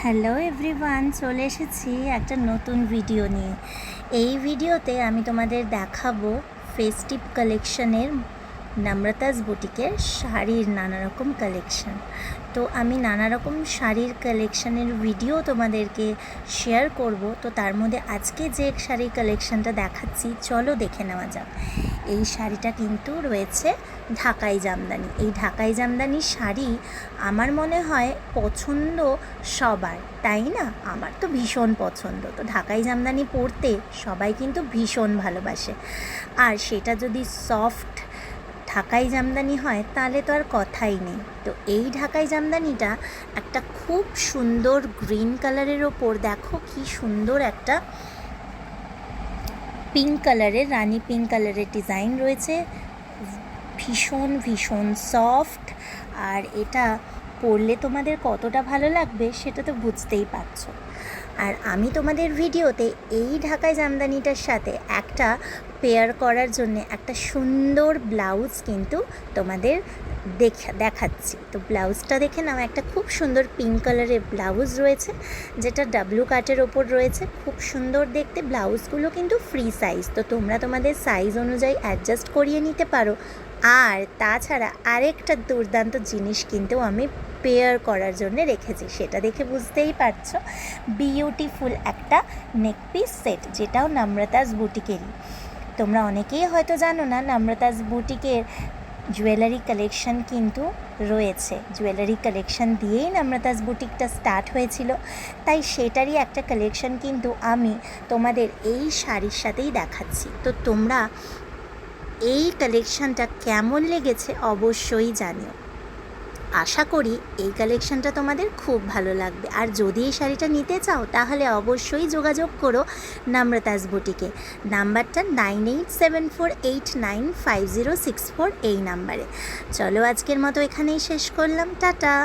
Hello everyone, চলে এসেছি একটা নতুন ভিডিও নিয়ে। এই ভিডিওতে আমি তোমাদের দেখাবো ফেস্টিভ কালেকশনের নম্রতাস বুটিকের শাড়ির নানা রকম কালেকশন। তো আমি নানা রকম শাড়ির কালেকশনের ভিডিও তোমাদেরকে শেয়ার করব। তো তার মধ্যে আজকে যে শাড়ির কালেকশনটা দেখাচ্ছি, চলো দেখে নেওয়া যাক। এই শাড়িটা কিন্তু রয়েছে ঢাকাই জামদানি। এই ঢাকাই জামদানি শাড়ি আমার মনে হয় পছন্দ সবার, তাই না? আমার তো ভীষণ পছন্দ। তো ঢাকাই জামদানি পরতে সবাই কিন্তু ভীষণ ভালোবাসে, আর সেটা যদি সফট ঢাকাই জামদানি হয় তাহলে তো আর কথাই নেই। তো এই ঢাকাই জামদানিটা একটা খুব সুন্দর গ্রিন কালারের ওপর দেখো কি সুন্দর একটা পিঙ্ক কালারের, রানি পিঙ্ক কালারের ডিজাইন রয়েছে। ভীষণ ভীষণ সফট, আর এটা পরলে তোমাদের কতটা ভালো লাগবে সেটা তো বুঝতেই পারছো। আর আমি তোমাদের ভিডিওতে এই ঢাকাই জামদানিটার সাথে একটা পেয়ার করার জন্য একটা সুন্দর ব্লাউজ কিন্তু তোমাদের দেখাচ্ছি। তো ব্লাউজটা দেখে নাও, একটা খুব সুন্দর পিঙ্ক কালারের ব্লাউজ রয়েছে, যেটা ডাব্লু কাটের ওপর রয়েছে। খুব সুন্দর দেখতে। ব্লাউজগুলো কিন্তু ফ্রি সাইজ, তো তোমরা তোমাদের সাইজ অনুযায়ী অ্যাডজাস্ট করিয়ে নিতে পারো। আর তাছাড়া আরেকটা দুর্দান্ত জিনিস কিন্তু আমি পেয়ার করার জন্য রেখেছি, সেটা দেখে বুঝতেই পারছো। বিউটিফুল একটা নেকপিস সেট, যেটাও নম্রতাস বুটিকেরই। তোমরা অনেকেই হয়তো জানো না, নম্রতাস বুটিকের জুয়েলারি কালেকশন কিন্তু রয়েছে। জুয়েলারি কালেকশন দিয়েই নম্রতাস বুটিকটা স্টার্ট হয়েছিল, তাই সেটারই একটা কালেকশন কিন্তু আমি তোমাদের এই শাড়ির সাথেই দেখাচ্ছি। তো তোমরা এই কালেকশনটা কেমন লেগেছে অবশ্যই জানিও। আশা করি এই কালেকশনটা তোমাদের খুব ভালো লাগবে। আর যদি এই শাড়িটা নিতে চাও তাহলে অবশ্যই যোগাযোগ করো নম্রতাস বুটিকে। নাম্বারটা 9874895064, এই নাম্বারে। চলো আজকের মতো এখানেই শেষ করলাম। টাটা।